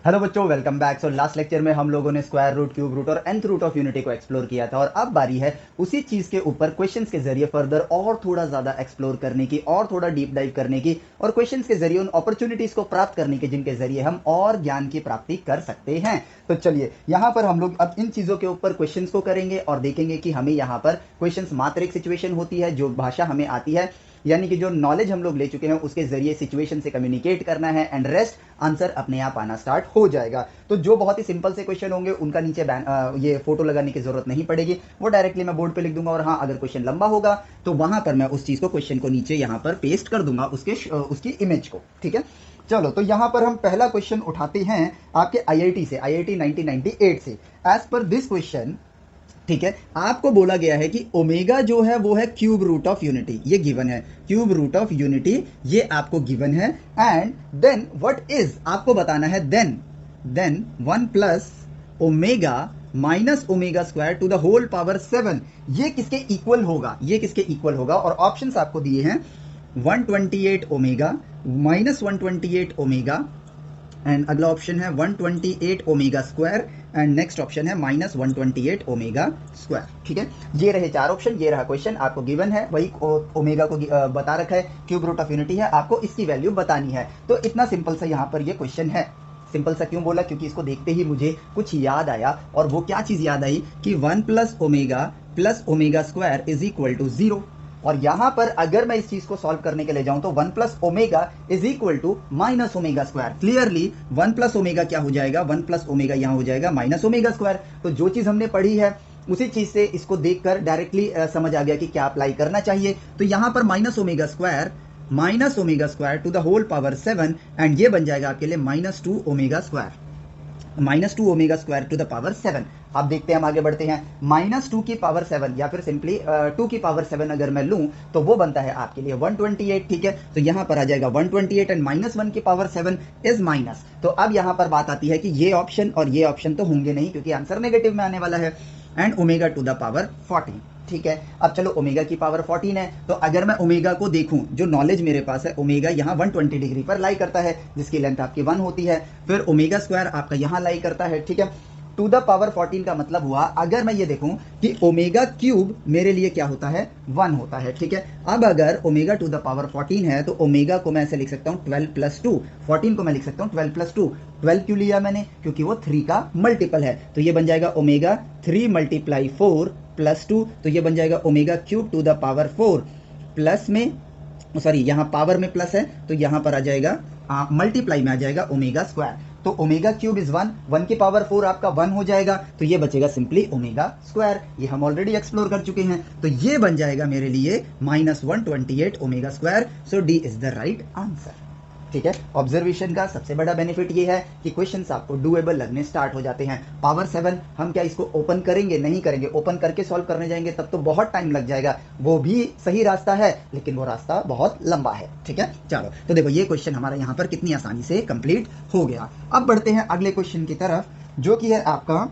Hello बच्चों, welcome back. So last lecture में हम लोगों ने स्क्वायर रूट, क्यूब रूट और nth रूट ऑफ यूनिटी को एक्सप्लोर किया था, और अब बारी है उसी चीज के ऊपर क्वेश्चंस के जरिए फर्दर और थोड़ा ज्यादा एक्सप्लोर करने की, और थोड़ा डीप डाइव करने की, और क्वेश्चंस के जरिए उन अपॉर्चुनिटीज को प्राप्त करने की जिनके जरिए हम और ज्ञान की प्राप्ति कर सकते हैं। तो चलिए, यहाँ पर हम लोग अब इन चीजों के ऊपर क्वेश्चंस को करेंगे और देखेंगे कि हमें यहाँ पर क्वेश्चंस मात्र एक सिचुएशन होती है, जो भाषा हमें आती है, यानी कि जो नॉलेज हम लोग ले चुके हैं उसके जरिए सिचुएशन से कम्युनिकेट करना है, एंड रेस्ट आंसर अपने आप आना स्टार्ट हो जाएगा। तो जो बहुत ही सिंपल से क्वेश्चन होंगे उनका नीचे ये फोटो लगाने की जरूरत नहीं पड़ेगी, वो डायरेक्टली मैं बोर्ड पे लिख दूंगा। और हाँ, अगर क्वेश्चन लंबा होगा तो वहां पर मैं उस चीज को, क्वेश्चन को नीचे यहाँ पर पेस्ट कर दूंगा, उसकी इमेज को। ठीक है, चलो, तो यहाँ पर हम पहला क्वेश्चन उठाते हैं आपके आईआईटी से, आईआईटी 1998 से। एज पर दिस क्वेश्चन, ठीक है, आपको बोला गया है कि ओमेगा जो है वो है क्यूब रूट ऑफ यूनिटी, ये गिवन है, क्यूब रूट ऑफ यूनिटी ये आपको गिवन है। एंड देन व्हाट इज, आपको बताना है then 1 plus omega minus omega square to the whole power 7, ये किसके इक्वल होगा, ये किसके इक्वल होगा। और ऑप्शंस आपको दिए हैं 128 ओमेगा, माइनस 128 ओमेगा, एंड अगला ऑप्शन है 128 omega square, and next option है माइनस 128 ओमेगा स्क्वायर। ठीक है, ये रहे चार ऑप्शन, ये रहा क्वेश्चन, आपको गिवन है, वही ओमेगा को बता रखा है, क्यूब रूट ऑफ यूनिटी है, आपको इसकी वैल्यू बतानी है। तो इतना सिंपल सा यहाँ पर ये क्वेश्चन है। सिंपल सा क्यों बोला, क्योंकि इसको देखते ही मुझे कुछ याद आया, और वो क्या चीज याद आई कि 1 plus omega square is equal to 0। और यहां पर अगर मैं इस चीज को सॉल्व करने के लिए जाऊं तो 1 plus omega is equal to minus omega square. Clearly 1 plus omega क्या हो जाएगा, 1 प्लस ओमेगा यहां हो जाएगा माइनस ओमेगा स्क्वायर। तो जो चीज हमने पढ़ी है उसी चीज से इसको देखकर डायरेक्टली समझ आ गया कि क्या अप्लाई करना चाहिए। तो यहां पर minus omega square to the whole power 7, and ये बन जाएगा आपके लिए -2 omega square, -2 omega square to the power 7। अब देखते हैं, हम आगे बढ़ते हैं। -2 की पावर 7 या फिर सिंपली 2 की पावर 7 अगर मैं लूं तो वो बनता है आपके लिए 128। ठीक है, तो यहां पर आ जाएगा 128, एंड -1 की पावर 7 इज माइनस। तो अब यहां पर बात आती है कि ये ऑप्शन और ये ऑप्शन तो होंगे नहीं, क्योंकि आंसर नेगेटिव में आने वाला है। And omega to the power 14। ठीक है, अब चलो, ओमेगा की पावर 14 है, तो अगर मैं ओमेगा को देखूं, जो नॉलेज मेरे पास है, ओमेगा यहाँ 120 डिग्री पर लाई करता है, जिसकी लेंथ आपकी 1 होती है। फिर ओमेगा स्क्वायर आपका यहाँ लाई करता है। ठीक है, टू द पावर 14 का मतलब हुआ, अगर मैं ये देखूं कि ओमेगा क्यूब मेरे लिए क्या होता है, 1 होता है। ठीक है, अब अगर ओमेगा टू द पावर 14 है तो ओमेगा को मैं ऐसे लिख सकता हूँ 12 प्लस 2, 14 को मैं लिख सकता हूँ 12 प्लस 2। 12 क्यों लिया मैंने, क्योंकि वो 3 का मल्टीपल है। तो ये बन जाएगा ओमेगा 3 मल्टीप्लाई 4 प्लस 2, तो ये बन जाएगा omega cube to the power 4 plus में, सॉरी यहाँ पावर में प्लस है तो यहाँ पर आ जाएगा मल्टीप्लाई में आ जाएगा ओमेगा स्क्वायर। तो ओमेगा क्यूब इज 1, 1 की पावर 4 आपका 1 हो जाएगा, तो ये बचेगा सिंपली ओमेगा स्क्वायर। ये हम ऑलरेडी एक्सप्लोर कर चुके हैं, तो ये बन जाएगा मेरे लिए -128 omega square. So D is the right answer. ठीक है, ऑब्जर्वेशन का सबसे बड़ा बेनिफिट ये है कि क्वेश्चंस आपको डूएबल लगने स्टार्ट हो जाते हैं। पावर 7 हम क्या इसको ओपन करेंगे, नहीं करेंगे, ओपन करके सॉल्व करने जाएंगे तब तो बहुत टाइम लग जाएगा। वो भी सही रास्ता है, लेकिन वो रास्ता बहुत लंबा है। ठीक है, चलो, तो देखो ये क्वेश्चन हमारा यहाँ पर कितनी आसानी से कंप्लीट हो गया। अब बढ़ते हैं अगले क्वेश्चन की तरफ, जो कि है आपका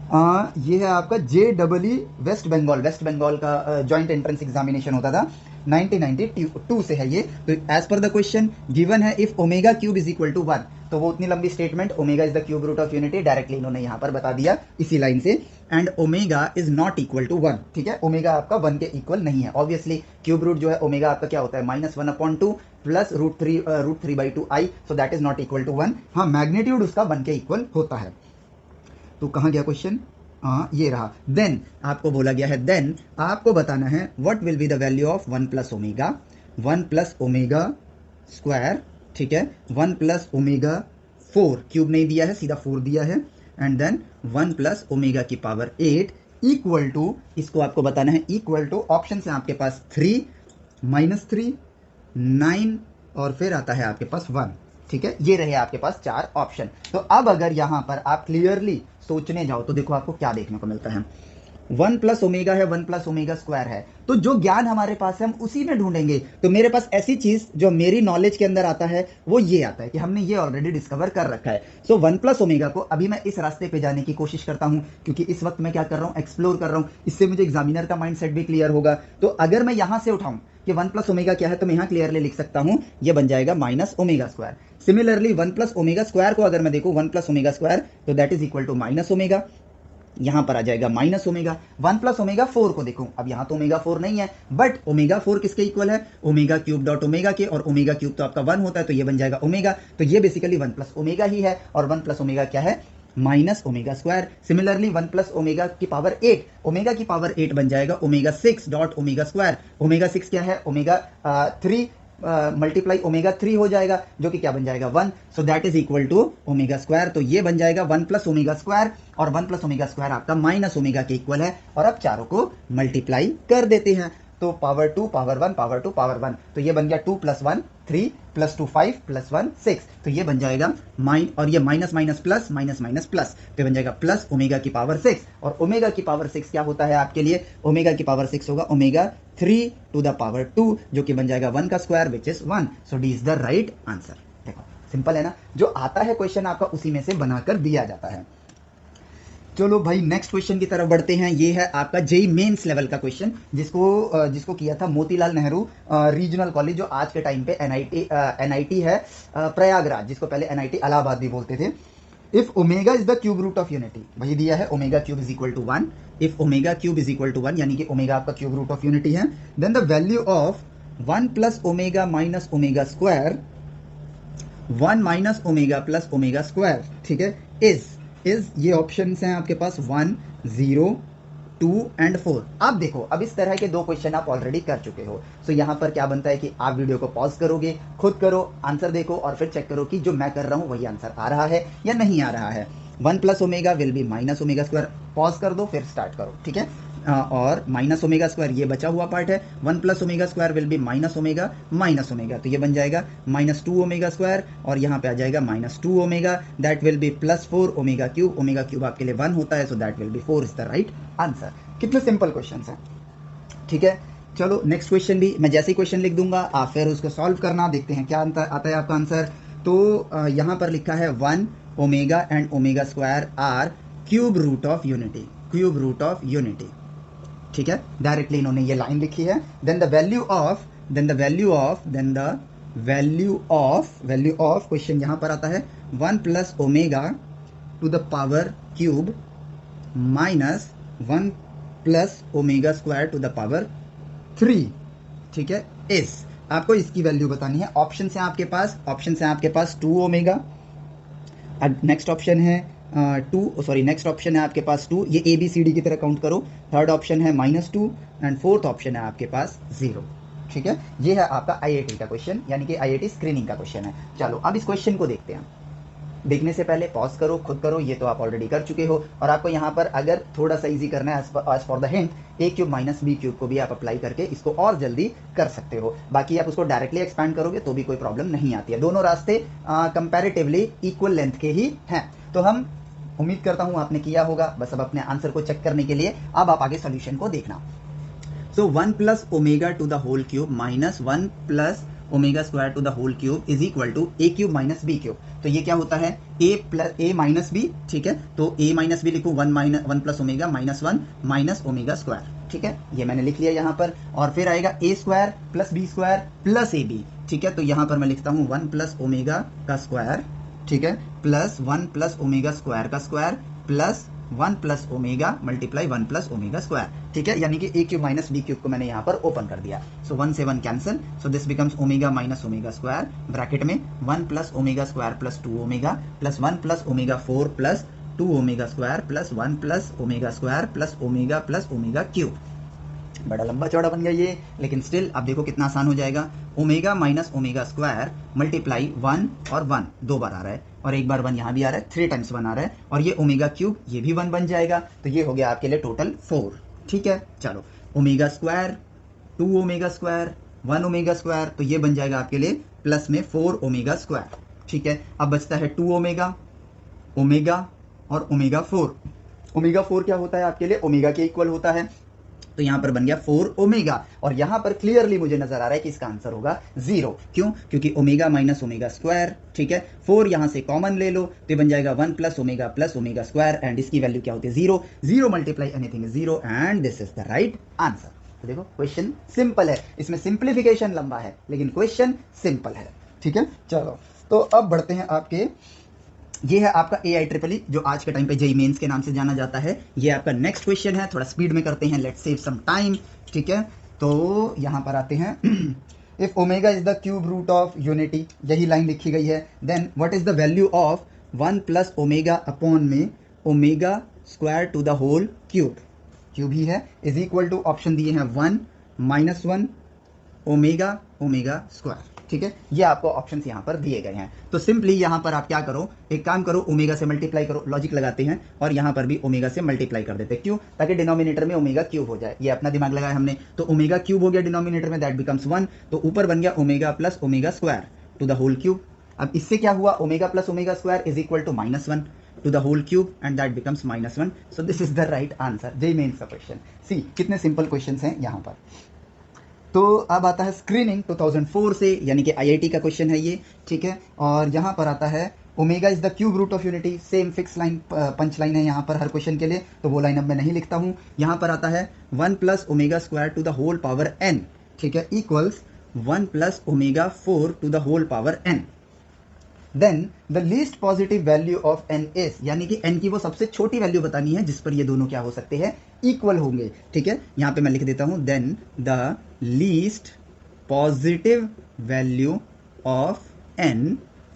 ये है आपका JEE वेस्ट बंगाल का जॉइंट एंट्रेंस एग्जामिनेशन होता था, 1992 से है ये। तो एज पर द क्वेश्चन गिवन है, if omega cube is equal to 1, तो वो उतनी लंबी statement, omega is the cube root of unity, directly इन्होंने यहाँ पर बता दिया इसी लाइन से। And omega is not equal to 1। ठीक है, ओमेगा आपका 1 के इक्वल नहीं है। ऑब्वियसली क्यूब रूट जो है ओमेगा आपका क्या होता है, -1/2 प्लस √3/2i, so that is not equal to 1। हाँ, मैग्नीट्यूड उसका 1 के इक्वल होता है। तो कहाँ गया क्वेश्चन, ये रहा। देन आपको बोला गया है, देन आपको बताना है what will be the value of 1 plus omega square. ठीक है, 1 प्लस ओमेगा 4, क्यूब नहीं दिया है, सीधा 4 दिया है, एंड देन 1 प्लस ओमेगा की पावर 8 इक्वल टू, इसको आपको बताना है इक्वल टू, ऑप्शन है आपके पास 3, -3, 9, और फिर आता है आपके पास 1। ठीक है, ये रहे आपके पास 4 ऑप्शन। तो अब अगर यहां पर आप क्लियरली सोचने जाओ तो देखो आपको क्या देखने को मिलता है। वन प्लस ओमेगा है, वन प्लस ओमेगा स्क्वायर है, तो जो ज्ञान हमारे पास है हम उसी में ढूंढेंगे। तो मेरे पास ऐसी चीज जो मेरी नॉलेज के अंदर आता है वो ये आता है कि हमने ये ऑलरेडी डिस्कवर कर रखा है। सो वन प्लस ओमेगा को अभी मैं इस रास्ते पे जाने की कोशिश करता हूं, क्योंकि इस वक्त मैं क्या कर रहा हूं, एक्सप्लोर कर रहा हूं। इससे मुझे एग्जामिनर का माइंडसेट भी क्लियर होगा। तो अगर मैं यहां से उठाऊं कि वन प्लस ओमेगा क्या है, तो मैं यहां क्लियरली लिख सकता हूं, ये बन जाएगा minus omega square. Similarly one plus omega square को अगर मैं देखूं, वन प्लस ओमेगा स्क्वायर, तो that is equal to minus omega, यहां पर आ जाएगा minus omega. One plus omega 4 को देखूं, अब यहां तो ओमेगा 4 नहीं है, बट ओमेगा 4 किसके इक्वल है, ओमेगा क्यूब डॉट ओमेगा के, और ओमेगा क्यूब तो आपका 1 होता है, तो ये बन जाएगा ओमेगा। तो ये बेसिकली वन प्लस ओमेगा ही है, और वन प्लस ओमेगा क्या है, minus omega square. Similarly one plus omega की पावर 8, ओमेगा की पावर 8 बन जाएगा omega 6 dot omega square. Omega 6 क्या है, ओमेगा 3 मल्टीप्लाई ओमेगा 3 हो जाएगा, जो कि क्या बन जाएगा 1। So that is equal to omega square. तो ये बन जाएगा 1 प्लस ओमेगा स्क्वायर, और 1 प्लस ओमेगा स्क्वायर आपका माइनस ओमेगा के इक्वल है। और अब चारों को मल्टीप्लाई कर देते हैं, तो पावर 2 पावर 1 पावर 2 पावर 1, तो ये बन गया 2 प्लस 1 3 प्लस 2 5 प्लस 1 6, तो ये बन जाएगा और ये minus minus plus minus minus plus, तो बन जाएगा प्लस ओमेगा की पावर 6। और ओमेगा की पावर 6 क्या होता है आपके लिए, ओमेगा की पावर 6 होगा ओमेगा 3 टू द पावर 2, जो कि बन जाएगा 1 का square which is 1। So D is the right answer. देखो सिंपल है ना, जो आता है क्वेश्चन आपका उसी में से बनाकर दिया जाता है। चलो भाई नेक्स्ट क्वेश्चन की तरफ बढ़ते हैं। ये है आपका जेई मेंस लेवल का क्वेश्चन, जिसको किया था मोतीलाल नेहरू रीजनल कॉलेज, जो आज के टाइम पे एनआईटी है प्रयागराज, जिसको पहले एनआईटी इलाहाबाद भी बोलते थे। If omega is the cube root of unity, वही दिया है omega cube is equal to 1। If omega cube is equal to 1, यानी कि ओमेगा आपका क्यूब रूट ऑफ यूनिटी है, then the value of 1 plus omega minus omega square, 1 minus omega plus omega square, ठीक है, is ये option हैं आपके पास 1 0 2 and 4। अब देखो, अब इस तरह के दो क्वेश्चन आप ऑलरेडी कर चुके हो। सो यहाँ पर क्या बनता है कि आप वीडियो को पॉज करोगे, खुद करो, आंसर देखो, और फिर चेक करो कि जो मैं कर रहा हूँ वही आंसर आ रहा है या नहीं आ रहा है। 1 plus omega will be minus omega square, pause कर दो फिर स्टार्ट करो, ठीक है। और माइनस ओमेगा स्क्वायर ये बचा हुआ पार्ट है, 1 plus omega square will be minus omega minus omega, तो ये बन जाएगा माइनस 2 ओमेगा स्क्वायर, और यहाँ पे आ जाएगा minus 2 omega, that will B plus 4 omega cube. Omega cube आपके लिए 1 होता है, so that will B 4 is the right answer. कितने सिंपल क्वेश्चन है, ठीक है। चलो नेक्स्ट क्वेश्चन भी मैं जैसे ही क्वेश्चन लिख दूंगा, आप फिर उसको सॉल्व करना, देखते हैं क्या आता है आपका आंसर। तो यहाँ पर लिखा है 1 omega and omega square are cube root of unity, cube root of unity, ठीक है। डायरेक्टली इन्होंने ये लाइन लिखी है। Then the value of question यहां पर आता है 1 plus omega to the power cube minus 1 plus omega square to the power 3, ठीक है। इस आपको इसकी वैल्यू बतानी है। ऑप्शन है आपके पास 2 ओमेगा, नेक्स्ट ऑप्शन है नेक्स्ट ऑप्शन है आपके पास 2, ये ABCD की तरह काउंट करो। थर्ड ऑप्शन है -2 एंड फोर्थ ऑप्शन है आपके पास 0, ठीक है। ये है आपका IIT का क्वेश्चन, यानी कि IIT स्क्रीनिंग का क्वेश्चन है। चलो अब इस क्वेश्चन को देखते हैं। देखने से पहले पॉज करो, खुद करो, ये तो आप ऑलरेडी कर चुके हो। और आपको यहाँ पर अगर थोड़ा सा इजी करना है, as for the hint, a cube minus b cube को भी आप अप्लाई करके इसको और जल्दी कर सकते हो। बाकी आप उसको डायरेक्टली एक्सपैंड करोगे तो भी कोई प्रॉब्लम नहीं आती है। दोनों रास्ते कंपैरेटिवली इक्वल लेंथ के ही हैं। तो हम उम्मीद करता हूं आपने किया होगा। बस अब अपने आंसर को चेक करने के लिए अब आप आगे सॉल्यूशन को देखना। So 1 plus omega to the whole cube minus 1 plus omega square to the whole cube is equal to a cube minus b cube. तो ये क्या होता है, a माइनस b, ठीक है। तो a माइनस b लिखूं 1 plus omega minus 1 minus omega square, ठीक है। ये मैंने लिख लिया यहाँ पर। और फिर आएगा a square plus b square plus ab, ठीक है। तो यहाँ पर मैं लिखता हूँ 1 प्लस ओमेगा का स्क्वायर, ठीक है, प्लस 1 प्लस ओमेगा स्क्वायर का square plus 1 plus omega multiply 1 plus omega square, ठीक है। यानी कि a cube minus b cube को मैंने यहाँ पर ओपन कर दिया। सो 1 से 1 cancel, so this becomes omega minus omega square, bracket में 1 plus omega square plus 2 omega plus 1 plus omega 4 plus 2 omega square plus 1 plus omega square plus omega cube. बड़ा लंबा चौड़ा बन गया ये, लेकिन स्टिल अब देखो कितना आसान हो जाएगा। Omega minus omega square multiply 1 और 1 2 बार आ रहा है, और एक बार 1 यहाँ भी आ रहा है, 3 टाइम्स 1 आ रहा है, और ये ओमेगा क्यूब ये भी 1 बन जाएगा। तो ये हो गया आपके लिए टोटल 4, ठीक है। चलो omega square 2 omega square 1 omega square, तो ये बन जाएगा आपके लिए प्लस में 4 ओमेगा स्क्वायर, ठीक है। अब बचता है 2 ओमेगा, ओमेगा और ओमेगा 4। ओमेगा 4 क्या होता है आपके लिए, ओमेगा के इक्वल होता है, तो यहां पर बन गया 4 ओमेगा, और यहां पर क्लियरली मुझे नजर आ रहा है कि इसका आंसर होगा 0। क्यों? क्योंकि ओमेगा माइनस ओमेगा स्क्वायर, ठीक है, 4 यहां से कॉमन ले लो तो ये बन जाएगा 1 प्लस ओमेगा स्क्वायर, एंड इसकी वैल्यू क्या होती है 0, 0 multiply anything is 0, and this is the right answer. तो देखो क्वेश्चन सिंपल है, इसमें सिंप्लीफिकेशन लंबा है लेकिन क्वेश्चन सिंपल है, ठीक है। चलो तो अब बढ़ते हैं आपके, ये है आपका AI जो आज के टाइम पे जेईई मेंस के नाम से जाना जाता है। ये आपका नेक्स्ट क्वेश्चन है, थोड़ा स्पीड में करते हैं, लेट्स सेव सम टाइम, ठीक है। तो यहां पर आते हैं if omega is the cube root of unity, यही लाइन लिखी गई है, then what is the value of 1 plus omega upon में omega square to the whole cube, cube ही है, इज इक्वल टू ऑप्शन दिए हैं 1 माइनस 1 ओमेगा ओमेगा स्क्वायर, ठीक है। ये आपको ऑप्शंस यहाँ पर दिए गए हैं। तो सिंपली यहाँ पर आप क्या करो, एक काम करो, ओमेगा से मल्टीप्लाई करो, लॉजिक लगाते हैं, और यहाँ पर भी ओमेगा से मल्टीप्लाई कर देते हैं। क्यों? ताकि डिनोमिनेटर में ओमेगा क्यूब हो जाए, ये अपना दिमाग लगाया हमने, तो ओमेगा क्यूब हो गया डिनोमिनेटर में, दैट बिकम्स 1, तो ऊपर बन गया omega plus omega square to the whole cube. अब इससे क्या हुआ, omega plus omega square is equal to -1 to the whole cube, and that becomes -1। So this is the right answer, JEE Mains का question. See कितने simple question हैं यहाँ पर। तो अब आता है स्क्रीनिंग 2004 से, यानी कि IIT का क्वेश्चन है ये, ठीक है। और यहाँ पर आता है omega is the cube root of unity, same fix line, punch line है यहाँ पर हर क्वेश्चन के लिए, तो वो लाइन अब मैं नहीं लिखता हूँ। यहाँ पर आता है 1 plus omega square to the whole power n, ठीक है, equals 1 plus omega 4 to the whole power n। Then the least positive value of n is, यानी कि n की वो सबसे छोटी वैल्यू बतानी है जिस पर ये दोनों क्या हो सकते हैं, इक्वल होंगे, ठीक है। यहाँ पे मैं लिख देता हूँ, then the least positive value of n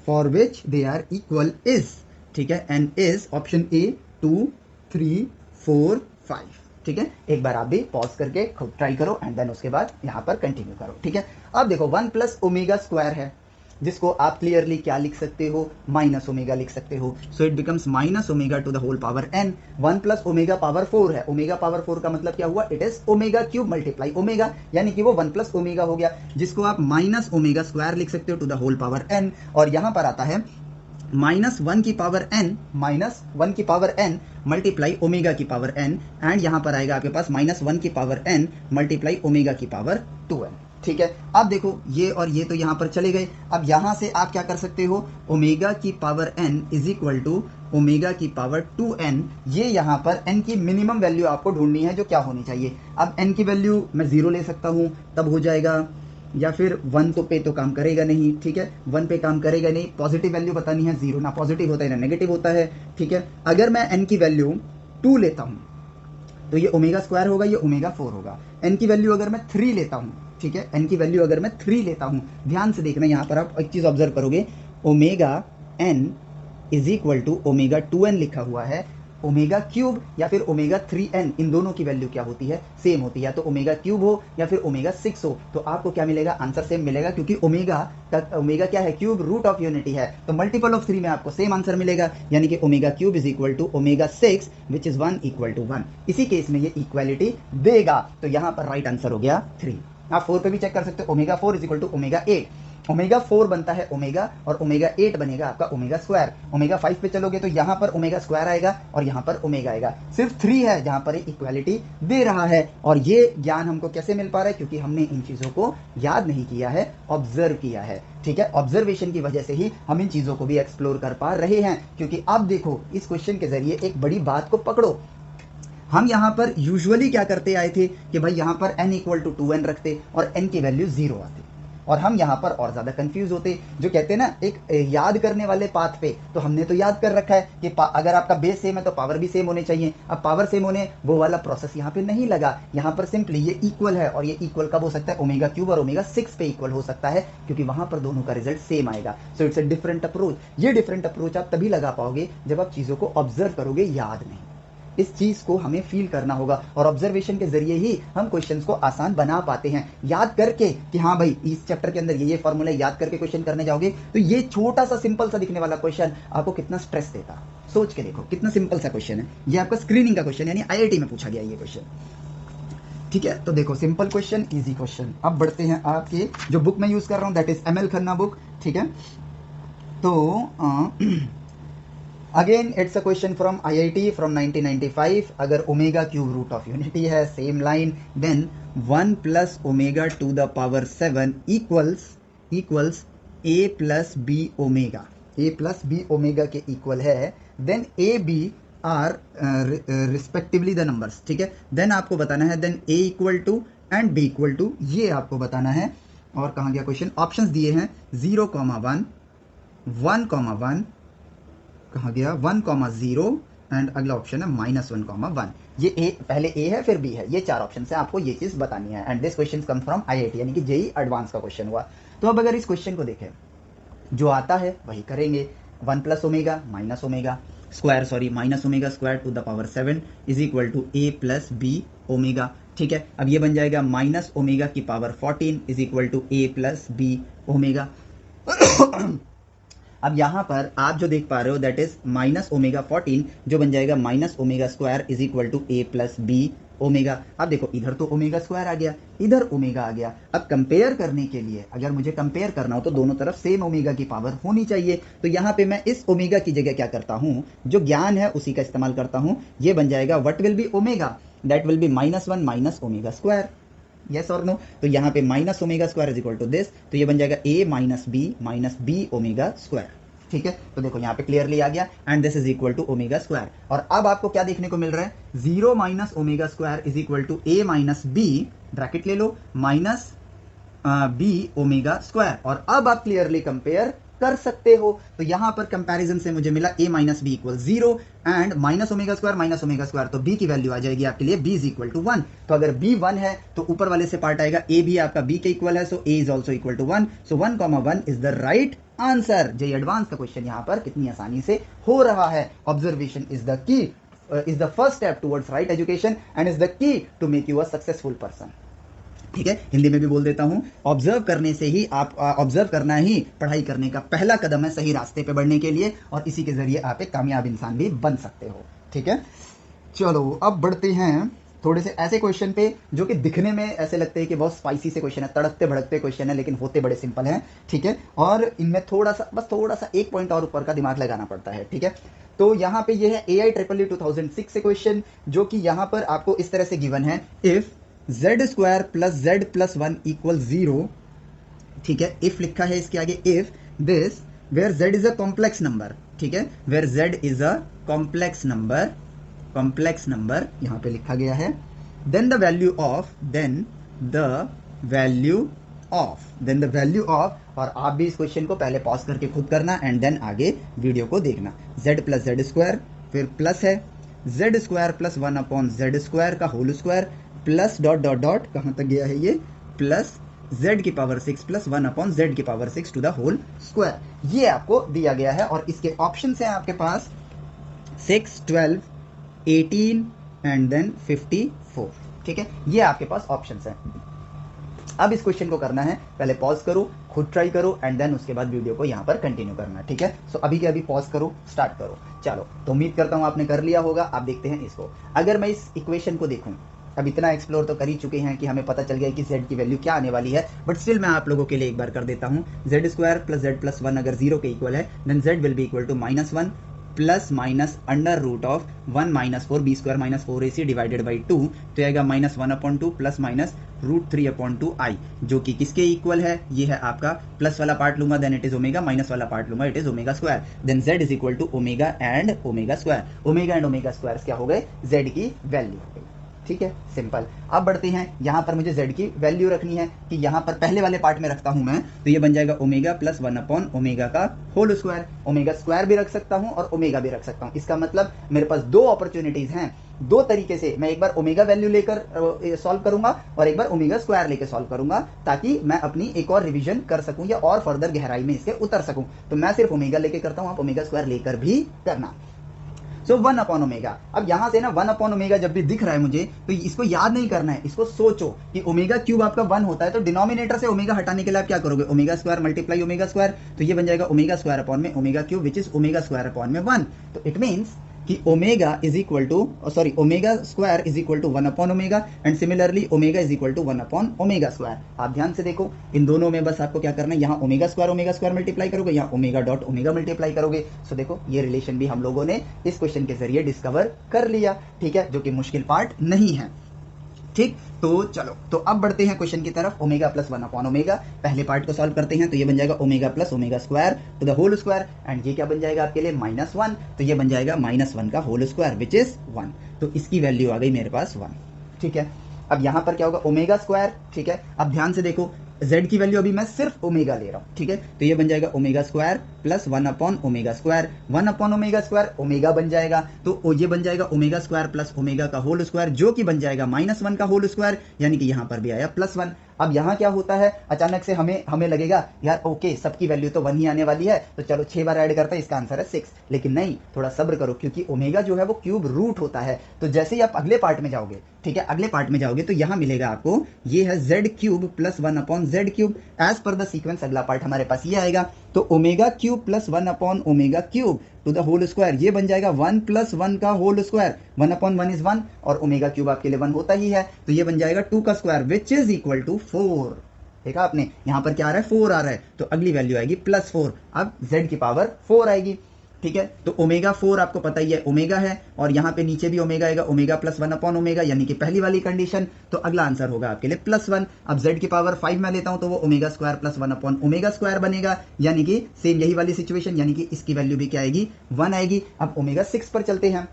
for which they are equal is, ठीक है, n इज ऑप्शन ए 2 3 4 5, ठीक है। एक बार आप भी पॉज करके खुद ट्राई करो, एंड देन उसके बाद यहाँ पर कंटिन्यू करो, ठीक है। अब देखो 1 प्लस ओमेगा स्क्वायर है, जिसको आप क्लियरली क्या लिख सकते हो, माइनस ओमेगा लिख सकते हो, so it becomes minus omega to the whole power n। 1 plus omega power 4 है, ओमेगा पावर 4 का मतलब क्या हुआ, it is omega cube multiply omega, यानी कि वो 1 प्लस ओमेगा हो गया, जिसको आप माइनस ओमेगा स्क्वायर लिख सकते हो to the whole power n। और यहां पर आता है -1 की पावर n, -1 की पावर n मल्टीप्लाई ओमेगा की पावर n, एंड यहां पर आएगा आपके पास -1 की पावर n मल्टीप्लाई ओमेगा की पावर 2n, ठीक है। अब देखो ये और ये तो यहाँ पर चले गए, अब यहाँ से आप क्या कर सकते हो, ओमेगा की power n is equal to omega की पावर 2n, ये यहाँ पर n की मिनिमम वैल्यू आपको ढूंढनी है जो क्या होनी चाहिए। अब n की वैल्यू मैं 0 ले सकता हूँ, तब हो जाएगा, या फिर 1 पे तो काम करेगा नहीं, ठीक है, 1 पे काम करेगा नहीं, पॉजिटिव वैल्यू बतानी है, 0 ना पॉजिटिव होता है ना नेगेटिव होता है, ठीक है। अगर मैं n की वैल्यू 2 लेता हूँ तो ये ओमेगा स्क्वायर होगा, ये ओमेगा 4 होगा। n की वैल्यू अगर मैं 3 लेता हूँ, ठीक है, n की वैल्यू अगर मैं 3 लेता हूँ, ध्यान से देखना, यहाँ पर आप एक चीज ऑब्जर्व करोगे, omega n is equal to omega 2n लिखा हुआ है, ओमेगा क्यूब या फिर ओमेगा 3n, इन दोनों की वैल्यू क्या होती है, सेम होती है, या तो ओमेगा क्यूब हो या फिर ओमेगा 6 हो, तो आपको क्या मिलेगा, आंसर सेम मिलेगा, क्योंकि ओमेगा क्या है, क्यूब रूट ऑफ यूनिटी है, तो मल्टीपल ऑफ 3 में आपको सेम आंसर मिलेगा, यानी कि omega cube is equal to omega 6 which is 1 equal to 1। इसी केस में ये इक्वालिटी देगा, तो यहाँ पर राइट आंसर हो गया 3। आप 4 पे भी चेक कर सकते हो, omega 4 is equal to omega 8, omega 4 बनता है ओमेगा, और ओमेगा 8 बनेगा आपका ओमेगा स्क्वायर। ओमेगा 5 पे चलोगे तो यहाँ पर ओमेगा स्क्वायर आएगा और यहाँ पर ओमेगा आएगा, सिर्फ 3 है जहाँ पर इक्वालिटी दे रहा है। और ये ज्ञान हमको कैसे मिल पा रहा है, क्योंकि हमने इन चीज़ों को याद नहीं किया है, ऑब्जर्व किया है, ठीक है। ऑब्जर्वेशन की वजह से ही हम इन चीज़ों को भी एक्सप्लोर कर पा रहे हैं, क्योंकि अब देखो इस क्वेश्चन के जरिए एक बड़ी बात को पकड़ो। हम यहाँ पर यूजुअली क्या करते आए थे कि भाई यहाँ पर n इक्वल टू 2n रखते और n की वैल्यू 0 आती, और हम यहाँ पर और ज़्यादा कंफ्यूज होते, जो कहते हैं ना एक याद करने वाले पाथ पे, तो हमने तो याद कर रखा है कि अगर आपका बेस सेम है तो पावर भी सेम होने चाहिए। अब पावर सेम होने वो वाला प्रोसेस यहाँ पे नहीं लगा, यहाँ पर सिंपली ये इक्वल है, और ये इक्वल कब हो सकता है, ओमेगा क्यूब और ओमेगा 6 पे इक्वल हो सकता है, क्योंकि वहाँ पर दोनों का रिजल्ट सेम आएगा। So it's a different approach. ये डिफरेंट अप्रोच आप तभी लगा पाओगे जब आप चीज़ों को ऑब्जर्व करोगे, याद नहीं। इस चीज को हमें फील करना होगा, और ऑब्जर्वेशन के जरिए ही हम क्वेश्चंस को आसान बना पाते हैं। याद करके कि हाँ भाई इस चैप्टर के अंदर ये फॉर्मूला याद करके क्वेश्चन करने जाओगे तो ये छोटा सा सिंपल सा दिखने वाला क्वेश्चन आपको कितना स्ट्रेस देता, सोच के देखो कितना सिंपल सा क्वेश्चन है। ये आपका स्क्रीनिंग का क्वेश्चन, यानी IIT में पूछा गया ये क्वेश्चन, ठीक है। तो देखो सिंपल क्वेश्चन, इजी क्वेश्चन। अब बढ़ते हैं आपके जो बुक मैं यूज कर रहा हूँ, that is ML Khanna book, ठीक है। तो again it's a question from IIT from 1995. अगर omega cube root of unity है, same line, then 1 plus omega to the power 7 equals a plus B omega. a plus B omega के equal है, then A B are respectively the numbers. ठीक है, then आपको बताना है then a equal to and b equal to, ये आपको बताना है. और कहाँ गया क्वेश्चन? ऑप्शंस दिए हैं 0,1, 1,1, कहाँ गया 1,0 एंड अगला ऑप्शन है -1,1. ये ए, पहले ए है फिर बी है, ये चार ऑप्शन से आपको ये चीज बतानी है. And this question come from IIT, यानी कि जेई एडवांस का क्वेश्चन हुआ. तो अब अगर इस क्वेश्चन को देखें, जो आता है वही करेंगे. 1 plus omega minus omega square to the power 7 is equal to a plus B omega. ठीक है, अब ये बन जाएगा माइनस ओमेगा की power 14 is equal to a plus B omega. अब यहाँ पर आप जो देख पा रहे हो दैट इज माइनस ओमेगा 14, जो बन जाएगा minus omega square is equal to a plus B omega. अब देखो इधर तो ओमेगा स्क्वायर आ गया, इधर ओमेगा आ गया. अब कंपेयर करने के लिए, अगर मुझे कंपेयर करना हो तो दोनों तरफ सेम ओमेगा की पावर होनी चाहिए. तो यहाँ पे मैं इस ओमेगा की जगह क्या करता हूँ, जो ज्ञान है उसी का इस्तेमाल करता हूँ. ये बन जाएगा what will be omega, that will be -1 minus omega square. Yes और नो? तो यहाँ पे minus omega square is equal to this, तो ये बन जाएगा a minus B omega square. ठीक है, तो देखो यहाँ पे क्लियरली आ गया and this is equal to omega square. और अब आपको क्या देखने को मिल रहा है, 0 minus omega square is equal to a minus B, bracket ले लो, माइनस बी ओमेगा स्क्वायर. और अब आप क्लियरली कंपेयर कर सकते हो. तो यहां पर कंपैरिजन से मुझे मिला a minus B equal 0 and minus omega square, तो b की वैल्यू आ जाएगी आपके लिए b इज इक्वल टू 1. तो अगर b 1 है तो ऊपर वाले से पार्ट आएगा a भी आपका b के इक्वल है, so a is also equal to 1. So 1,1 is the right answer. JEE advance का क्वेश्चन यहाँ पर कितनी आसानी से हो रहा है. Observation is the key, is the first step towards right education and is the key to make you a successful person. ठीक है, हिंदी में भी बोल देता हूं, ऑब्जर्व करने से ही आप ऑब्जर्व करना ही पढ़ाई करने का पहला कदम है सही रास्ते पे बढ़ने के लिए, और इसी के जरिए आप एक कामयाब इंसान भी बन सकते हो. ठीक है, चलो अब बढ़ते हैं थोड़े से ऐसे क्वेश्चन पे जो कि दिखने में ऐसे लगते हैं कि बहुत स्पाइसी से क्वेश्चन है, तड़कते भड़कते क्वेश्चन है, लेकिन होते बड़े सिंपल हैं. ठीक है, और इनमें थोड़ा सा एक पॉइंट और ऊपर का दिमाग लगाना पड़ता है. ठीक है, तो यहाँ पे ये है AIEEE 2006 से क्वेश्चन, जो कि यहाँ पर आपको इस तरह से गिवन है, if z square plus z plus 1 इक्वल 0. ठीक है, इफ लिखा है इसके आगे if this where z is a complex number. ठीक है, where z is a complex number यहां पे लिखा गया है, देन द वैल्यू ऑफ, और आप भी इस क्वेश्चन को पहले पॉज करके खुद करना एंड देन आगे वीडियो को देखना. z प्लस z स्क्वायर, फिर प्लस है z square plus 1 upon z square का whole square, plus dot dot dot, कहां तक गया है ये, प्लस z की पावर 6 प्लस 1 अपॉन z की power 6 to the whole square. ये आपको दिया गया है और इसके ऑप्शन है आपके पास 6, 12, 18 एंड देन 54. ठीक है, ये आपके पास ऑप्शन है. अब इस क्वेश्चन को करना है, पहले पॉज करो, खुद ट्राई करो एंड देन उसके बाद वीडियो को यहाँ पर कंटिन्यू करना. ठीक है, सो अभी के अभी पॉज करो, स्टार्ट करो. चलो, तो उम्मीद करता हूँ आपने कर लिया होगा. आप देखते हैं इसको. अगर मैं इस इक्वेशन को देखूं, अब इतना एक्सप्लोर तो कर ही चुके हैं कि हमें पता चल गया कि z की वैल्यू क्या आने वाली है, बट स्टिल मैं आप लोगों के लिए एक बार कर देता हूं. z square plus z plus 1 अगर 0 के इक्वल है, then z will be equal to -1 plus minus under root of 1 minus 4 b square minus 4ac divided by 2, तो आएगा -1/2 प्लस माइनस √3/2 i, जो कि किसके इक्वल है, ये है आपका प्लस वाला पार्ट लूंगा then it is omega, minus वाला पार्ट लूंगा it is omega square, then z is equal to omega and omega square. Omega and omega square क्या हो गए, z की वैल्यू हो गई. ठीक है, सिंपल. अब बढ़ते हैं, यहां पर मुझे z की वैल्यू रखनी है कि यहां पर पहले वाले पार्ट में रखता हूं मैं, तो ये बन जाएगा ओमेगा प्लस 1 अपॉन ओमेगा का होल स्क्वायर. ओमेगा स्क्वायर भी रख सकता हूं और ओमेगा भी रख सकता हूं. इसका मतलब मेरे पास दो अपॉर्चुनिटीज हैं, दो तरीके से. मैं एक बार ओमेगा वैल्यू लेकर सॉल्व करूंगा और एक बार ओमेगा स्क्वायर लेकर सॉल्व करूंगा, ताकि मैं अपनी एक और रिवीजन कर सकूं या और फर्दर गहराई में इसके उतर सकूं. तो मैं सिर्फ ओमेगा लेके करता हूं, आप ओमेगा स्क्वायर लेकर भी करना. सो 1 अपॉन ओमेगा. अब यहां से ना 1 अपॉन ओमेगा जब भी दिख रहा है मुझे, तो इसको याद नहीं करना है, इसको सोचो कि ओमेगा क्यूब आपका 1 होता है, तो डिनोमिनेटर से ओमेगा हटाने के लिए आप क्या करोगे, omega square multiply omega square, तो ये बन जाएगा ओमेगा स्क्वायर अपॉन में omega cube which is omega square upon में 1. तो इट मीन्स कि omega is equal to omega square is equal to 1 upon omega and similarly omega is equal to 1 upon omega square. आप ध्यान से देखो, इन दोनों में बस आपको क्या करना है, यहाँ ओमेगा स्क्वायर मल्टीप्लाई करोगे, यहाँ ओमेगा डॉट ओमेगा मल्टीप्लाई करोगे। सो देखो ये रिलेशन भी हम लोगों ने इस क्वेश्चन के जरिए डिस्कवर कर लिया, ठीक है, जो कि मुश्किल पार्ट नहीं है। ठीक, तो चलो, तो अब बढ़ते हैं क्वेश्चन की तरफ। ओमेगा प्लस 1 अपॉन ओमेगा, पहले पार्ट को सॉल्व करते हैं। तो ये बन जाएगा omega plus omega square to the whole square and ये क्या बन जाएगा आपके लिए -1, तो ये बन जाएगा -1 का होल स्क्वायर विच इज 1। तो इसकी वैल्यू आ गई मेरे पास 1। ठीक है, अब यहाँ पर क्या होगा, ओमेगा स्क्वायर। ठीक है, अब ध्यान से देखो, z की वैल्यू अभी मैं सिर्फ ओमेगा ले रहा हूँ। ठीक है, तो ये बन जाएगा omega square plus 1 upon omega square, 1 upon omega square omega बन जाएगा, तो ये बन जाएगा ओमेगा स्क्वायर प्लस ओमेगा का होल स्क्वायर, जो कि बन जाएगा -1 का होल स्क्वायर, यानी कि यहाँ पर भी आया +1। अब यहाँ क्या होता है, अचानक से हमें लगेगा यार ओके सबकी वैल्यू तो 1 ही आने वाली है, तो चलो 6 बार ऐड करते हैं, इसका आंसर है 6। लेकिन नहीं, थोड़ा सब्र करो, क्योंकि ओमेगा जो है वो क्यूब रूट होता है। तो जैसे ही आप अगले पार्ट में जाओगे, ठीक है, अगले पार्ट में जाओगे तो यहाँ मिलेगा आपको, ये है z cube plus 1 upon z cube. As पर द सीक्वेंस अगला पार्ट हमारे पास ये आएगा, तो omega cube plus 1 upon omega cube to the whole square, ये बन जाएगा 1 प्लस 1 का होल स्क्वायर, 1 अपॉन 1 इज 1 और ओमेगा क्यूब आपके लिए 1 होता ही है, तो ये बन जाएगा 2 का square which is equal to 4। देखा आपने, यहाँ पर क्या आ रहा है, 4 आ रहा है, तो अगली वैल्यू आएगी +4। अब z की पावर 4 आएगी। ठीक है, तो ओमेगा 4 आपको पता ही है ओमेगा है, और यहाँ पे नीचे भी ओमेगा आएगा, ओमेगा प्लस 1 अपॉन ओमेगा, यानी कि पहली वाली कंडीशन। तो अगला आंसर होगा आपके लिए +1। अब z की पावर 5 मैं लेता हूँ, तो वो omega square plus 1 upon omega square बनेगा, यानी कि सेम यही वाली सिचुएशन, यानी कि इसकी वैल्यू भी क्या आएगी, 1 आएगी। अब ओमेगा 6 पर चलते हैं,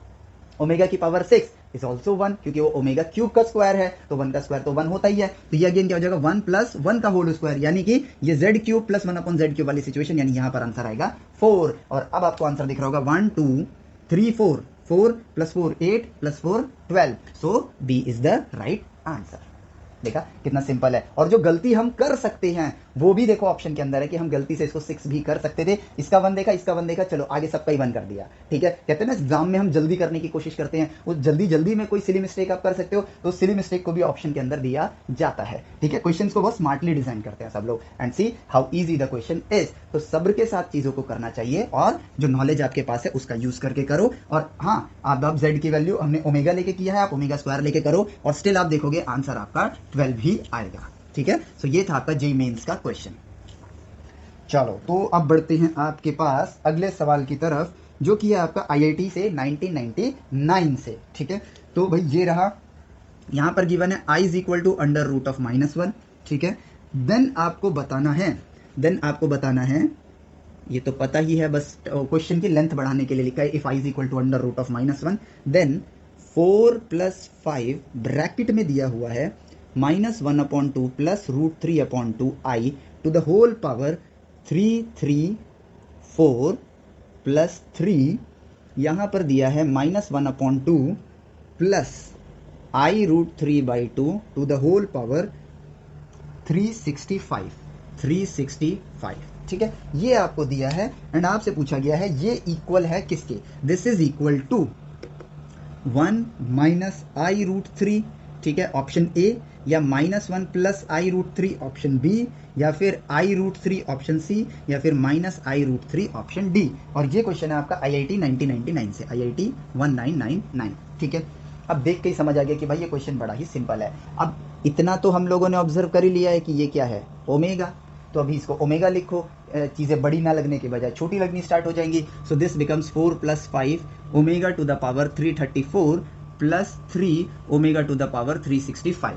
ओमेगा की पावर 6 इज ऑल्सो 1, क्योंकि वो ओमेगा क्यूब का स्क्वायर है, तो 1 का स्क्वायर तो 1 होता ही है, तो ये अगेन क्या हो जाएगा 1 प्लस 1 का होल स्क्वायर, यानी कि ये z cube plus 1 upon z cube वाली सिचुएशन, यानी यहाँ पर आंसर आएगा 4। और अब आपको आंसर दिख रहा होगा 1 2 3 4, 4 plus 4 8 plus 4 12, so B is the right answer. देखा कितना सिंपल है, और जो गलती हम कर सकते हैं वो भी देखो ऑप्शन के अंदर है, कि हम गलती से इसको 6 भी कर सकते थे, इसका 1 देखा, इसका 1 देखा, चलो आगे सबका ही 1 कर दिया। ठीक है, कहते हैं ना एग्जाम में हम जल्दी करने की कोशिश करते हैं, उस जल्दी में कोई सिली मिस्टेक आप कर सकते हो, तो सिली मिस्टेक को भी ऑप्शन के अंदर दिया जाता है। ठीक है, क्वेश्चन को बहुत स्मार्टली डिजाइन करते हैं सब लोग, and see how easy the question is. तो सब्र के साथ चीजों को करना चाहिए, और जो नॉलेज आपके पास है उसका यूज करके करो। और हाँ, आप z की वैल्यू हमने ओमेगा लेके किया है, आप ओमेगा स्क्वायर लेके करो, और स्टिल आप देखोगे आंसर आपका 12 ही आएगा। ठीक है, सो ये था आपका जेईई मेंस का क्वेश्चन। चलो, तो अब बढ़ते हैं आपके पास अगले सवाल की तरफ, जो कि है आपका आईआईटी से 1999 से। ठीक है, तो भाई ये रहा, यहाँ पर गिवन है i is equal to under root of -1। ठीक है, देन आपको बताना है, ये तो पता ही है, बस क्वेश्चन की लेंथ बढ़ाने के लिए लिखा है, if i is equal to under root of -1 then 4 plus 5 bracket में दिया हुआ है -1 upon 2 plus √3 upon 2 i to the whole power 3 3 4 plus 3, यहाँ पर दिया है -1 upon 2 plus i√3/2 to the whole power 365। ठीक है, ये आपको दिया है, एंड आपसे पूछा गया है ये इक्वल है किसके, this is equal to 1 minus i√3। ठीक है, ऑप्शन ए, या -1 प्लस i√3 ऑप्शन बी, या फिर i√3 ऑप्शन सी, या फिर -i√3 ऑप्शन डी। और ये क्वेश्चन है आपका आईआईटी 1999 से, आईआईटी 1999। ठीक है, अब देख के ही समझ आ गया कि भाई ये क्वेश्चन बड़ा ही सिंपल है। अब इतना तो हम लोगों ने ऑब्जर्व कर ही लिया है कि ये क्या है, ओमेगा, तो अभी इसको ओमेगा लिखो, चीज़ें बड़ी ना लगने के बजाय छोटी लगनी स्टार्ट हो जाएंगी। So this becomes 4 plus 5 omega to the power 334 plus 3 omega to the power 365।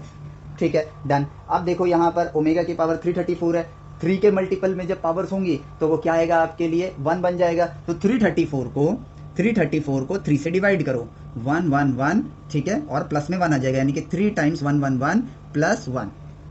ठीक है, डन। अब देखो यहाँ पर ओमेगा की पावर 334 है, 3 के मल्टीपल में जब पावर्स होंगी तो वो क्या आएगा आपके लिए, 1 बन जाएगा। तो 334 को 3 से डिवाइड करो, 1 1 1, ठीक है, और प्लस में 1 आ जाएगा, यानी कि 3 टाइम्स 1 1 1 प्लस 1।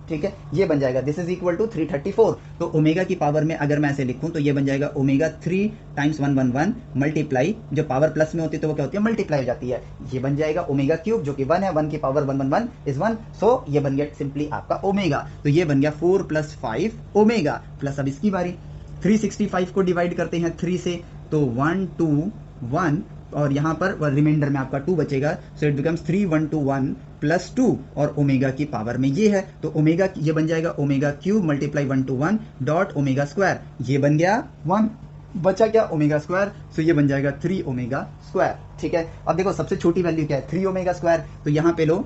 ठीक है, ये बन जाएगा, दिस इज इक्वल टू 334। तो ओमेगा की पावर में अगर मैं ऐसे लिखूं तो ये बन जाएगा ओमेगा 3 टाइम्स 1 1 1 मल्टीप्लाई, जो पावर प्लस में होती है तो वो क्या होती है, मल्टीप्लाई हो जाती है। ये बन जाएगा ओमेगा क्यूब, जो कि 1 है, 1 की पावर 1 1 1 इज 1, सो ये बन गया सिंपली आपका ओमेगा। तो ये बन गया 4 प्लस 5 ओमेगा, प्लस अब इसकी बारी, 365 को डिवाइड करते हैं 3 से, तो 1 2 1, और यहाँ पर रिमाइंडर में आपका 2 बचेगा, सो इट बिकम्स 3 1 2 1 प्लस 2, और ओमेगा की पावर में ये है, तो ओमेगा ये बन जाएगा omega cube multiply 1 to 1 dot omega square, ये बन गया 1। बचा क्या ओमेगा स्क्वायर, सो ये बन जाएगा 3 ओमेगा स्क्वायर। ठीक है, अब देखो सबसे छोटी वैल्यू क्या है 3 ओमेगा स्क्वायर, तो यहाँ पे लो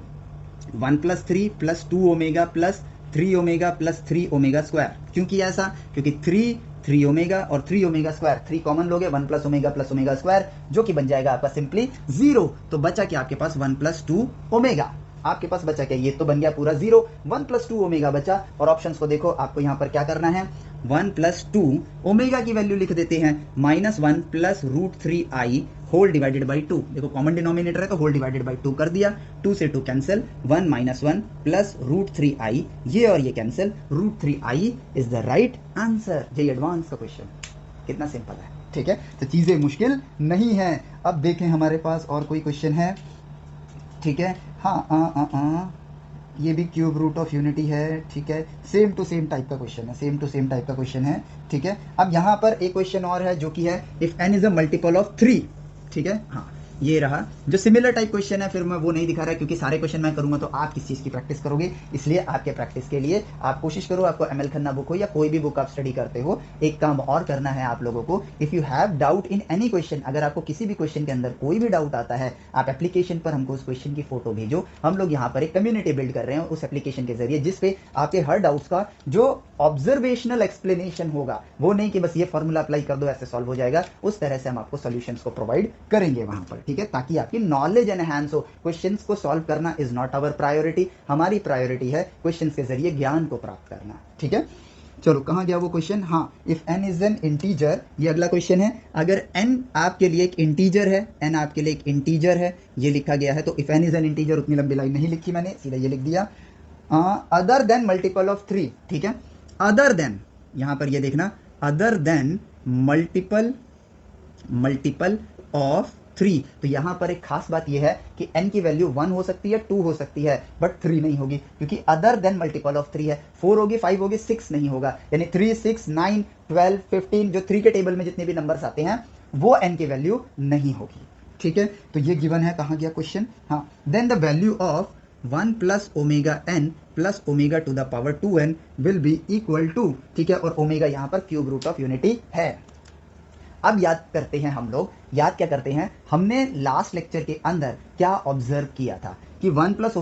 1 + 3 + 2 omega plus 3 omega plus 3 omega square. क्यों किया ऐसा, क्योंकि 3 ओमेगा और 3 ओमेगा स्क्वायर 3 कॉमन लोगे 1 प्लस ओमेगा स्क्वायर, जो कि बन जाएगा आपका सिंपली 0। तो बचा क्या आपके पास 1 + 2 ओमेगा, आपके पास बचा क्या, ये तो बन गया पूरा 0, 1 + 2 ओमेगा बचा। और ऑप्शंस को देखो, आपको यहाँ पर क्या करना है 1 + 2 ओमेगा की वैल्यू लिख देते हैं -1 + √3i होल डिवाइडेड बाई 2। देखो कॉमन डिनोमिनेटर है तो होल डिवाइडेड बाई 2 कर दिया, 2 से 2 कैंसिल, 1 - 1 + √3i, ये और ये cancel, √3i is the right answer. ये एडवांस का क्वेश्चन कितना सिंपल है। ठीक है, तो चीजें मुश्किल नहीं है। अब देखें हमारे पास और कोई क्वेश्चन है। ठीक है, हाँ ये भी क्यूब रूट ऑफ यूनिटी है। ठीक है, सेम टू सेम टाइप का क्वेश्चन है, सेम टू सेम टाइप का क्वेश्चन है। ठीक है, अब यहाँ पर एक क्वेश्चन और है जो कि है if n is a multiple of 3। ठीक है, हाँ ये रहा जो सिमिलर टाइप क्वेश्चन है, फिर मैं वो नहीं दिखा रहा क्योंकि सारे क्वेश्चन मैं करूंगा तो आप किस चीज़ की प्रैक्टिस करोगे, इसलिए आपके प्रैक्टिस के लिए आप कोशिश करो, आपको एमएल खन्ना बुक हो या कोई भी बुक आप स्टडी करते हो, एक काम और करना है आप लोगों को, if you have doubt in any question, अगर आपको किसी भी क्वेश्चन के अंदर कोई भी डाउट आता है, आप एप्लीकेशन पर हमको उस क्वेश्चन की फोटो भेजो। हम लोग यहाँ पर एक कम्युनिटी बिल्ड कर रहे हैं उस एप्लीकेशन के जरिए, जिसपे आपके हर डाउट्स का जो ऑब्जर्वेशनल एक्सप्लेनेशन होगा, वो नहीं कि बस ये फॉर्मूला अप्लाई कर दो ऐसे सॉल्व हो जाएगा, उस तरह से हम आपको सॉल्यूशंस को प्रोवाइड करेंगे वहां पर। ठीक है, ताकि आपकी नॉलेज एनहांस हो। क्वेश्चंस को सॉल्व करना इज नॉट आवर प्रायोरिटी, हमारी प्रायोरिटी है क्वेश्चंस के जरिए ज्ञान को प्राप्त करना। ठीक है, चलो कहाँ गया वो क्वेश्चन, हाँ if n is an integer, ये अगला क्वेश्चन है। अगर n आपके लिए एक इंटीजर है, n आपके लिए एक इंटीजर है, ये लिखा गया है, तो if n is an integer, उतनी लंबी लाइन नहीं लिखी मैंने, सीधा ये लिख दिया अदर देन मल्टीपल ऑफ 3। ठीक है, अदर देन, यहां पर ये देखना अदर देन मल्टीपल ऑफ 3। तो यहां पर एक खास बात यह है कि n की वैल्यू 1 हो सकती है, 2 हो सकती है, बट 3 नहीं होगी, क्योंकि अदर देन मल्टीपल ऑफ 3 है। 4 होगी, 5 होगी, 6 नहीं होगा, यानी 3, 6, 9, 12, 15 जो 3 के टेबल में जितने भी नंबर्स आते हैं वो n की वैल्यू नहीं होगी। ठीक है, तो ये गिवन है, कहाँ गया क्वेश्चन, हाँ then the value of 1 + omega n + omega to the power 2n will be equal to. ठीक है, और ओमेगा यहाँ पर क्यूब रूट ऑफ यूनिटी है। अब याद करते हैं हम लोग, याद क्या करते हैं, हमने लास्ट लेक्चर के अंदर क्या ऑब्जर्व किया था कि 1 +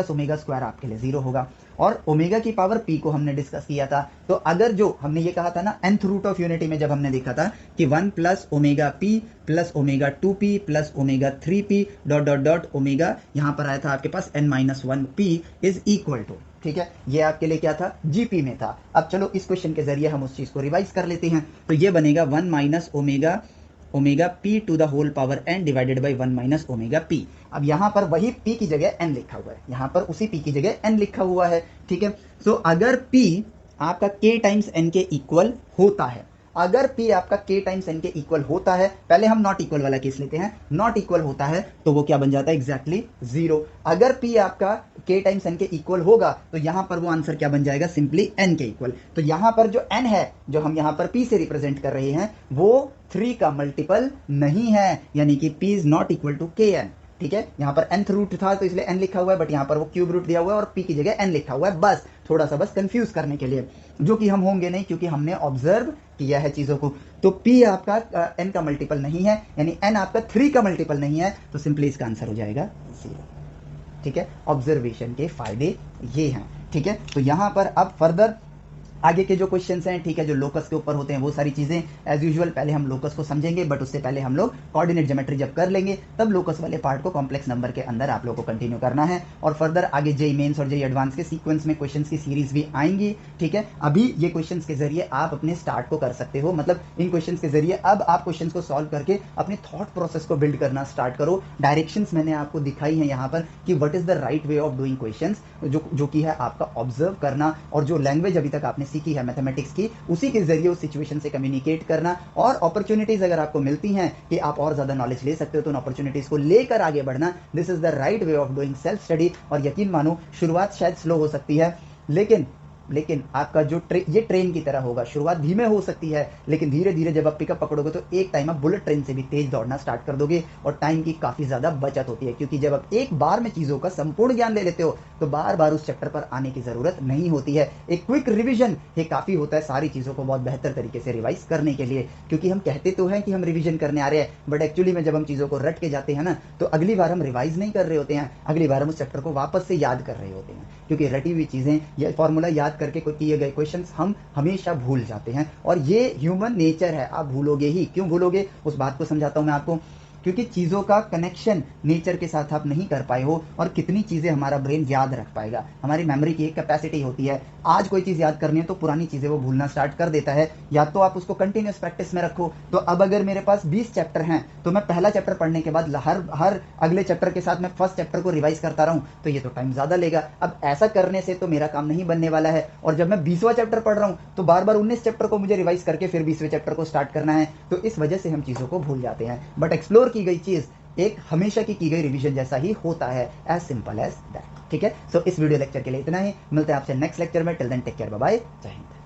ओमेगा स्क्वायर आपके लिए 0 होगा, और ओमेगा की पावर p को हमने डिस्कस किया था। तो अगर जो हमने ये कहा था ना nth रूट ऑफ यूनिटी में, जब हमने देखा था कि 1 + omega p + omega 2p + omega 3p dot dot dot omega, यहाँ पर आया था आपके पास n - 1p is equal to. ठीक है, ये आपके लिए क्या था, जीपी में था। अब चलो इस क्वेश्चन के जरिए हम उस चीज को रिवाइज कर लेते हैं। तो ये बनेगा 1 - omega p to the whole power n divided by 1 - omega p। अब यहाँ पर वही p की जगह n लिखा हुआ है, यहाँ पर उसी p की जगह n लिखा हुआ है। ठीक है, सो अगर p आपका k टाइम्स n के इक्वल होता है, अगर p आपका k टाइम्स n के इक्वल होता है, पहले हम नॉट इक्वल वाला केस लेते हैं, नॉट इक्वल होता है तो वो क्या बन जाता है, एग्जैक्टली 0। अगर p आपका k टाइम्स n के इक्वल होगा तो यहां पर वो आंसर क्या बन जाएगा, सिंपली n के इक्वल। तो यहां पर जो n है, जो हम यहां पर p से रिप्रेजेंट कर रहे हैं, वो 3 का मल्टीपल नहीं है, यानी कि p is not equal to kn। ठीक है, यहाँ पर nth रूट था तो इसलिए n लिखा हुआ है, बट यहाँ पर वो क्यूब रूट दिया हुआ है और p की जगह n लिखा हुआ है, बस थोड़ा सा बस कंफ्यूज करने के लिए, जो कि हम होंगे नहीं क्योंकि हमने ऑब्जर्व किया है चीजों को। तो p आपका n का मल्टीपल नहीं है, यानी n आपका 3 का मल्टीपल नहीं है, तो सिंपली इसका आंसर हो जाएगा 0। ठीक है, ऑब्जर्वेशन के फायदे ये हैं। ठीक है, तो यहाँ पर अब फर्दर आगे के जो क्वेश्चंस हैं, ठीक है, जो लोकस के ऊपर होते हैं वो सारी चीजें एज यूजुअल पहले हम लोकस को समझेंगे, बट उससे पहले हम लोग कोऑर्डिनेट ज्योमेट्री जब कर लेंगे तब लोकस वाले पार्ट को कॉम्प्लेक्स नंबर के अंदर आप लोगों को कंटिन्यू करना है। और फर्दर आगे जेईई मेंस और जेईई एडवांस के सीक्वेंस में क्वेश्चंस की सीरीज भी आएंगी। ठीक है, अभी ये क्वेश्चंस के जरिए आप अपने स्टार्ट को कर सकते हो, मतलब इन क्वेश्चंस के जरिए अब आप क्वेश्चंस को सॉल्व करके अपने थॉट प्रोसेस को बिल्ड करना स्टार्ट करो। डायरेक्शंस मैंने आपको दिखाई है यहाँ पर कि what is the right way of doing questions, जो कि है आपका ऑब्जर्व करना, और जो लैंग्वेज अभी तक आपने सीखी है मैथमेटिक्स की, उसी के जरिए उस सिचुएशन से कम्युनिकेट करना। और अपॉर्चुनिटीज अगर आपको मिलती हैं कि आप और ज्यादा नॉलेज ले सकते हो, तो उन अपॉर्चुनिटीज को लेकर आगे बढ़ना, this is the right way of doing self study. और यकीन मानो शुरुआत शायद स्लो हो सकती है, लेकिन लेकिन आपका जो ये ट्रेन की तरह होगा, शुरुआत धीमे हो सकती है लेकिन धीरे धीरे जब आप पिकअप पकड़ोगे तो एक टाइम आप बुलेट ट्रेन से भी तेज दौड़ना स्टार्ट कर दोगे और टाइम की काफी ज्यादा बचत होती है, क्योंकि जब आप एक बार में चीजों का संपूर्ण ज्ञान ले लेते हो तो बार बार उस चैप्टर पर आने की जरूरत नहीं होती है। एक क्विक रिवीजन ये काफी होता है सारी चीजों को बहुत बेहतर तरीके से रिवाइज करने के लिए, क्योंकि हम कहते तो हैं कि हम रिवीजन करने आ रहे हैं, बट एक्चुअली में जब हम चीजों को रट के जाते हैं ना तो अगली बार हम रिवाइज नहीं कर रहे होते हैं, अगली बार हम उस चैप्टर को वापस से याद कर रहे होते हैं, क्योंकि रटी हुई चीजें या फॉर्मूला याद करके कोई किए गए क्वेश्चंस हम हमेशा भूल जाते हैं और ये ह्यूमन नेचर है। आप भूलोगे ही, क्यों भूलोगे उस बात को समझाता हूं मैं आपको, क्योंकि चीजों का कनेक्शन नेचर के साथ आप नहीं कर पाए हो और कितनी चीजें हमारा ब्रेन याद रख पाएगा। हमारी मेमोरी की एक कैपेसिटी होती है, आज कोई चीज याद करनी है तो पुरानी चीजें वो भूलना स्टार्ट कर देता है, या तो आप उसको कंटिन्यूस प्रैक्टिस में रखो। तो अब अगर मेरे पास 20 चैप्टर हैं तो मैं पहला चैप्टर पढ़ने के बाद हर अगले चैप्टर के साथ मैं फर्स्ट चैप्टर को रिवाइज करता रहूं तो ये तो टाइम ज्यादा लेगा। अब ऐसा करने से तो मेरा काम नहीं बनने वाला है, और जब मैं 20वां चैप्टर पढ़ रहा हूं तो बार बार 19 चैप्टर को मुझे रिवाइज करके फिर 20वें चैप्टर को स्टार्ट करना है, तो इस वजह से हम चीजों को भूल जाते हैं। बट एक्सप्लोर की गई चीज एक हमेशा की गई रिवीजन जैसा ही होता है, एज सिंपल एज दैट। ठीक है, सो इस वीडियो लेक्चर के लिए इतना ही, मिलते हैं आपसे नेक्स्ट लेक्चर में। Till then take care, bye bye, जय हिंद।